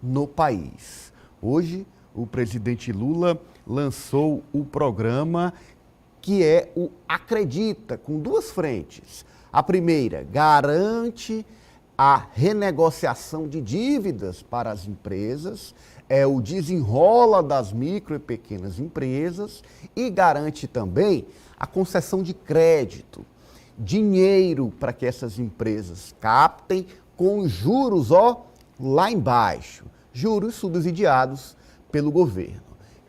no país. Hoje, o presidente Lula lançou o programa que é o Acredita, com duas frentes. A primeira, garante a renegociação de dívidas para as empresas, é o desenrola das micro e pequenas empresas e garante também a concessão de crédito, dinheiro para que essas empresas captem com juros, lá embaixo, juros subsidiados pelo governo.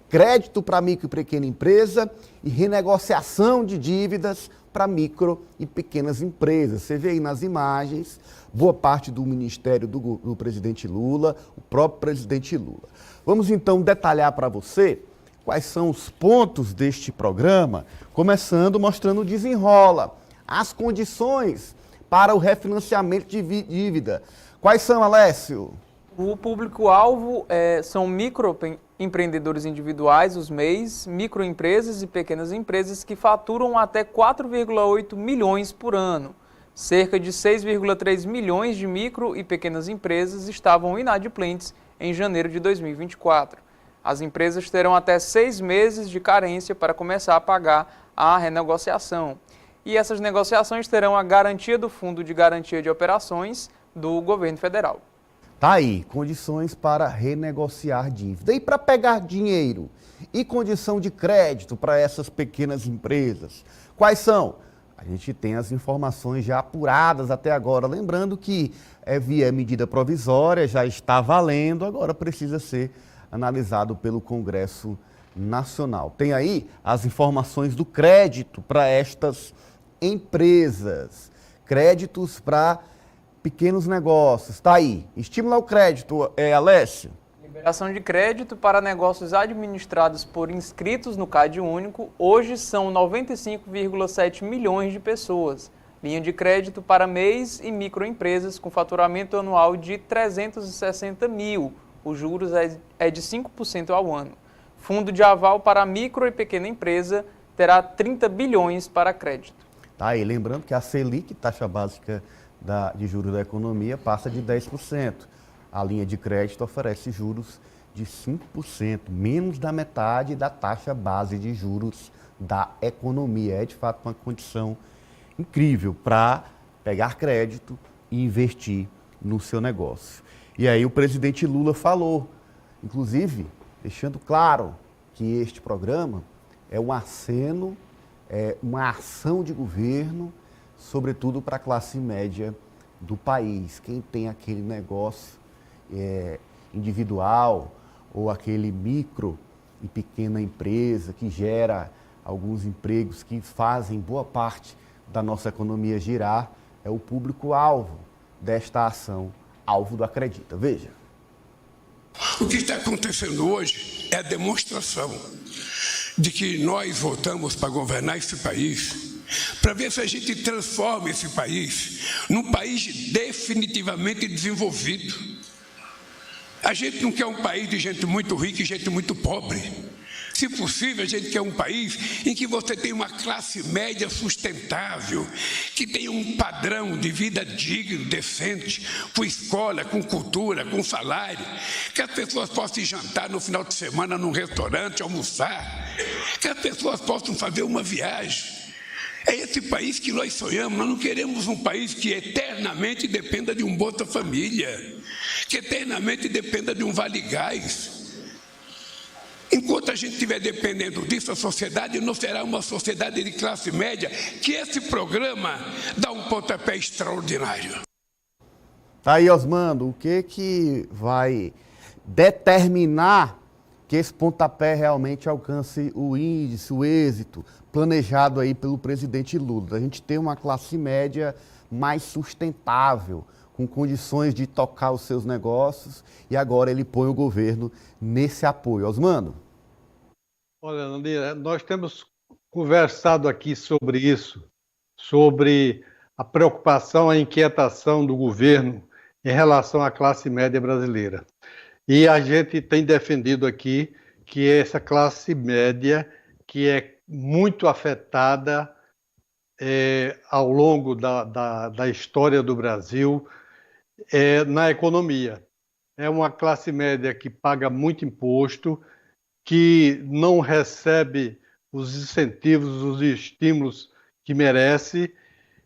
Crédito para micro e pequena empresa e renegociação de dívidas para micro e pequenas empresas. Você vê aí nas imagens, boa parte do ministério do presidente Lula, o próprio presidente Lula. Vamos então detalhar para você quais são os pontos deste programa, começando mostrando o desenrola, as condições para o refinanciamento de dívida. Quais são, Alessio? O público-alvo são microempreendedores individuais, os MEIs, microempresas e pequenas empresas que faturam até 4,8 milhões por ano. Cerca de 6,3 milhões de micro e pequenas empresas estavam inadimplentes em janeiro de 2024. As empresas terão até 6 meses de carência para começar a pagar a renegociação. E essas negociações terão a garantia do Fundo de Garantia de Operações do governo federal. Tá aí, condições para renegociar dívida. E para pegar dinheiro e condição de crédito para essas pequenas empresas, quais são? A gente tem as informações já apuradas até agora. Lembrando que via medida provisória, já está valendo, agora precisa ser analisado pelo Congresso Nacional. Tem aí as informações do crédito para estas empresas. Créditos para pequenos negócios, está aí. Estímulo ao crédito, Alessio? Liberação de crédito para negócios administrados por inscritos no CAD Único, hoje são 95,7 milhões de pessoas. Linha de crédito para MEIs e microempresas com faturamento anual de 360 mil. Os juros é de 5% ao ano. Fundo de aval para micro e pequena empresa terá 30 bilhões para crédito. Tá aí, lembrando que a Selic, taxa básica de juros da economia, passa de 10%. A linha de crédito oferece juros de 5%, menos da metade da taxa base de juros da economia. É, de fato, uma condição incrível para pegar crédito e investir no seu negócio. E aí o presidente Lula falou, inclusive, deixando claro que este programa é um aceno, uma ação de governo, sobretudo para a classe média do país. Quem tem aquele negócio individual ou aquele micro e pequena empresa que gera alguns empregos que fazem boa parte da nossa economia girar, é o público-alvo desta ação, alvo do Acredita. Veja. O que está acontecendo hoje é a demonstração de que nós voltamos para governar esse país, para ver se a gente transforma esse país num país definitivamente desenvolvido. A gente não quer um país de gente muito rica e gente muito pobre. Se possível, a gente quer um país em que você tem uma classe média sustentável, que tenha um padrão de vida digno, decente, com escola, com cultura, com salário, que as pessoas possam ir jantar no final de semana num restaurante, almoçar, que as pessoas possam fazer uma viagem. É esse país que nós sonhamos. Nós não queremos um país que eternamente dependa de um Bolsa Família, que eternamente dependa de um Vale Gás. Enquanto a gente estiver dependendo disso, a sociedade não será uma sociedade de classe média, que esse programa dá um pontapé extraordinário. Tá aí, Osmando, o que vai determinar que esse pontapé realmente alcance o índice, o êxito planejado aí pelo presidente Lula? A gente tem uma classe média mais sustentável, com condições de tocar os seus negócios, e agora ele põe o governo nesse apoio. Osmando? Olha, Nandira, nós temos conversado aqui sobre isso, sobre a preocupação, a inquietação do governo em relação à classe média brasileira. E a gente tem defendido aqui que essa classe média, que é muito afetada ao longo da história do Brasil, na economia. é uma classe média que paga muito imposto, que não recebe os incentivos, os estímulos que merece.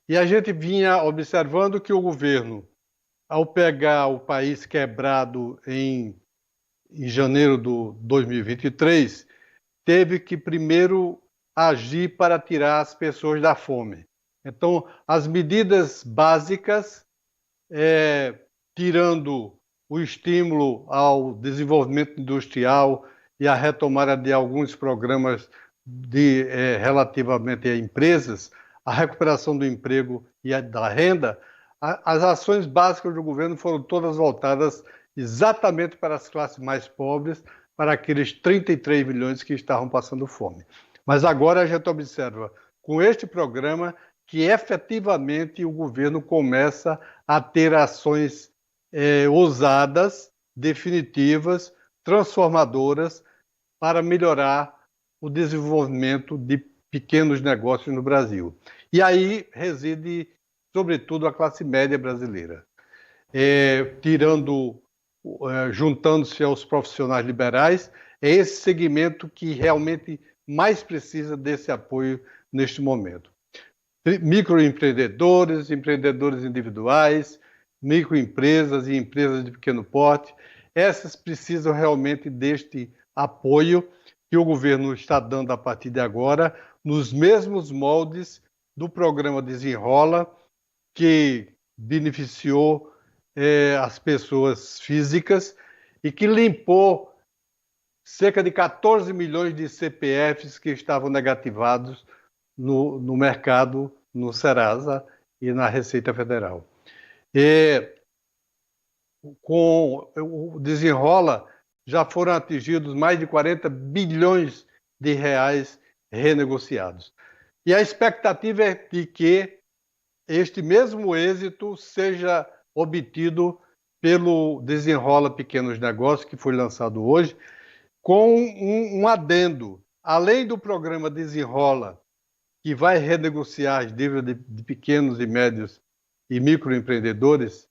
E a gente vinha observando que o governo, ao pegar o país quebrado em janeiro de 2023, teve que primeiro agir para tirar as pessoas da fome. Então, as medidas básicas, tirando o estímulo ao desenvolvimento industrial e a retomada de alguns programas relativamente a empresas, a recuperação do emprego e da renda, as ações básicas do governo foram todas voltadas exatamente para as classes mais pobres, para aqueles 33 milhões que estavam passando fome. Mas agora a gente observa, com este programa, que efetivamente o governo começa a ter ações ousadas, definitivas, transformadoras, para melhorar o desenvolvimento de pequenos negócios no Brasil. E aí reside, sobretudo, a classe média brasileira. Juntando-se aos profissionais liberais, é esse segmento que realmente mais precisa desse apoio neste momento. Microempreendedores, empreendedores individuais, microempresas e empresas de pequeno porte, essas precisam realmente deste apoio que o governo está dando a partir de agora, nos mesmos moldes do programa Desenrola, que beneficiou as pessoas físicas e que limpou cerca de 14 milhões de CPFs que estavam negativados no mercado, no Serasa e na Receita Federal. Com o Desenrola, já foram atingidos mais de 40 bilhões de reais renegociados. E a expectativa é de que este mesmo êxito seja obtido pelo Desenrola Pequenos Negócios, que foi lançado hoje, com um adendo. Além do programa Desenrola, que vai renegociar as dívidas de pequenos e médios e microempreendedores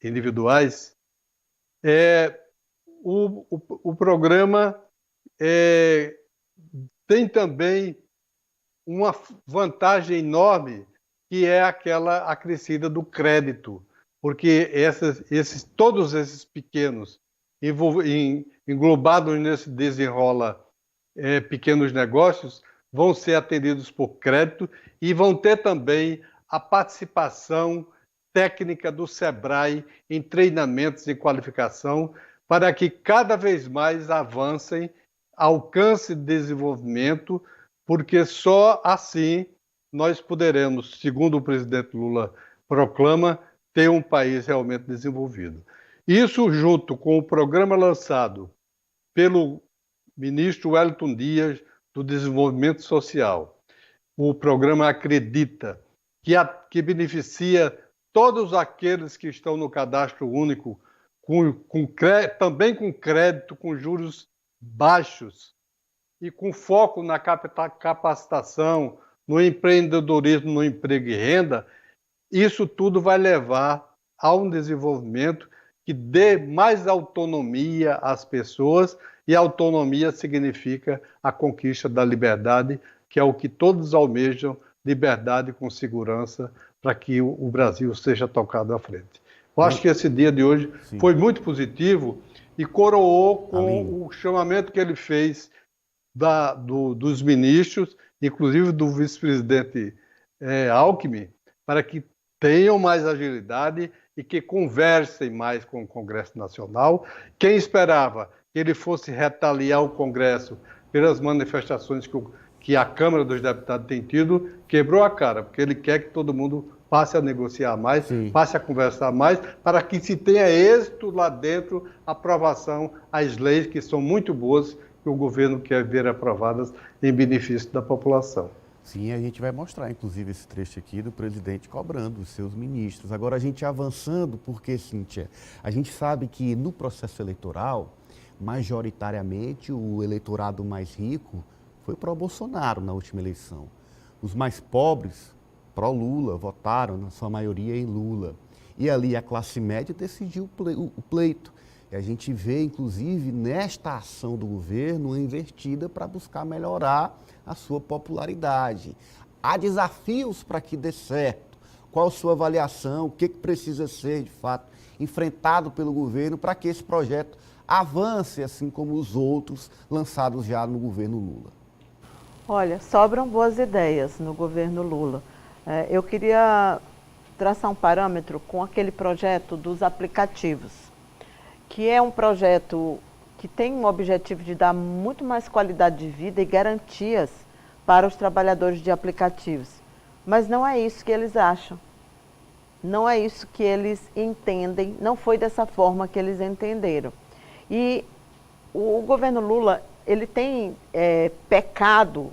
individuais, o programa tem também uma vantagem enorme, que é aquela acrescida do crédito, porque todos esses pequenos englobados nesse Desenrola Pequenos Negócios vão ser atendidos por crédito e vão ter também a participação técnica do SEBRAE em treinamentos e qualificação para que cada vez mais avancem, alcance desenvolvimento, porque só assim nós poderemos, segundo o presidente Lula proclama, ter um país realmente desenvolvido. Isso junto com o programa lançado pelo ministro Wellington Dias do Desenvolvimento Social, o programa Acredita, que beneficia todos aqueles que estão no cadastro único, também com crédito, com juros baixos e com foco na capacitação, no empreendedorismo, no emprego e renda. Isso tudo vai levar a um desenvolvimento que dê mais autonomia às pessoas, e autonomia significa a conquista da liberdade, que é o que todos almejam, liberdade com segurança, para que o Brasil seja tocado à frente. Eu acho que esse dia de hoje foi muito positivo e coroou com o chamamento que ele fez dos ministros, inclusive do vice-presidente Alckmin, para que tenham mais agilidade e que conversem mais com o Congresso Nacional. Quem esperava que ele fosse retaliar o Congresso pelas manifestações que a Câmara dos Deputados tem tido, quebrou a cara, porque ele quer que todo mundo passe a negociar mais, passe a conversar mais, para que se tenha êxito lá dentro, aprovação às leis que são muito boas, que o governo quer ver aprovadas em benefício da população. Sim, a gente vai mostrar, inclusive, esse trecho aqui do presidente cobrando os seus ministros. Agora, a gente avançando, porque, Cíntia, a gente sabe que no processo eleitoral, majoritariamente, o eleitorado mais rico foi pró-Bolsonaro na última eleição. Os mais pobres, pró-Lula, votaram, na sua maioria, em Lula. E ali a classe média decidiu o pleito. E a gente vê, inclusive, nesta ação do governo, uma investida para buscar melhorar a sua popularidade. Há desafios para que dê certo. Qual a sua avaliação? O que precisa ser, de fato, enfrentado pelo governo para que esse projeto avance, assim como os outros lançados já no governo Lula? Olha, sobram boas ideias no governo Lula. Eu queria traçar um parâmetro com aquele projeto dos aplicativos, que é um projeto que tem o objetivo de dar muito mais qualidade de vida e garantias para os trabalhadores de aplicativos. Mas não é isso que eles acham. Não é isso que eles entendem, não foi dessa forma que eles entenderam. E o governo Lula, ele tem pecado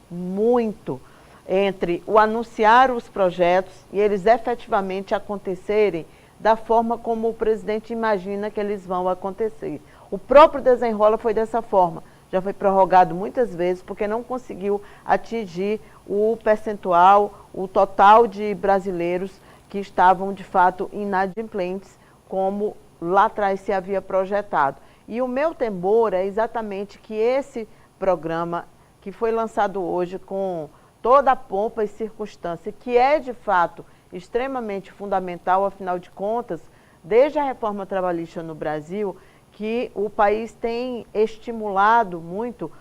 muito entre o anunciar os projetos e eles efetivamente acontecerem da forma como o presidente imagina que eles vão acontecer. O próprio Desenrola foi dessa forma, já foi prorrogado muitas vezes porque não conseguiu atingir o percentual, o total de brasileiros que estavam de fato inadimplentes, como lá atrás se havia projetado. E o meu temor é exatamente que esse programa, que foi lançado hoje com toda a pompa e circunstância, que é de fato extremamente fundamental, afinal de contas, desde a reforma trabalhista no Brasil, que o país tem estimulado muito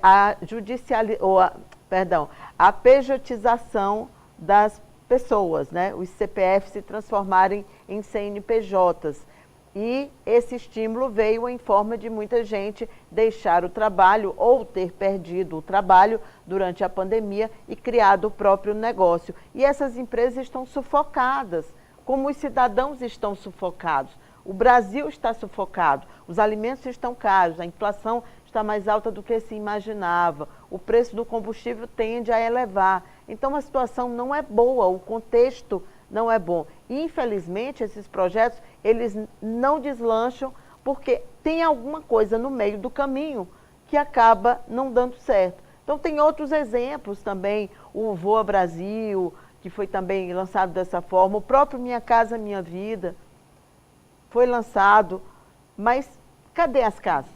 a pejotização das pessoas, né? Os CPFs se transformarem em CNPJs. E esse estímulo veio em forma de muita gente deixar o trabalho ou ter perdido o trabalho durante a pandemia e criado o próprio negócio. E essas empresas estão sufocadas, como os cidadãos estão sufocados. O Brasil está sufocado, os alimentos estão caros, a inflação está mais alta do que se imaginava, o preço do combustível tende a elevar. Então a situação não é boa, o contexto não é bom. Infelizmente, esses projetos, eles não deslancham porque tem alguma coisa no meio do caminho que acaba não dando certo. Então, tem outros exemplos também, o Voa Brasil, que foi também lançado dessa forma, o próprio Minha Casa Minha Vida foi lançado, mas cadê as casas?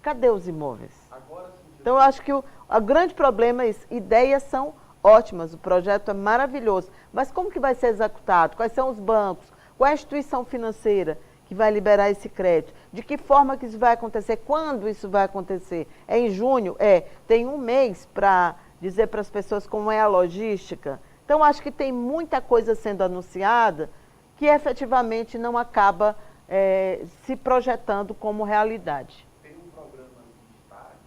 Cadê os imóveis? Então, eu acho que o grande problema é isso. Ideias são ótimas, o projeto é maravilhoso, mas como que vai ser executado? Quais são os bancos? Qual é a instituição financeira que vai liberar esse crédito? De que forma que isso vai acontecer? Quando isso vai acontecer? É em junho? Tem um mês para dizer para as pessoas como é a logística. Então, acho que tem muita coisa sendo anunciada que efetivamente não acaba se projetando como realidade. Tem um programa de estágio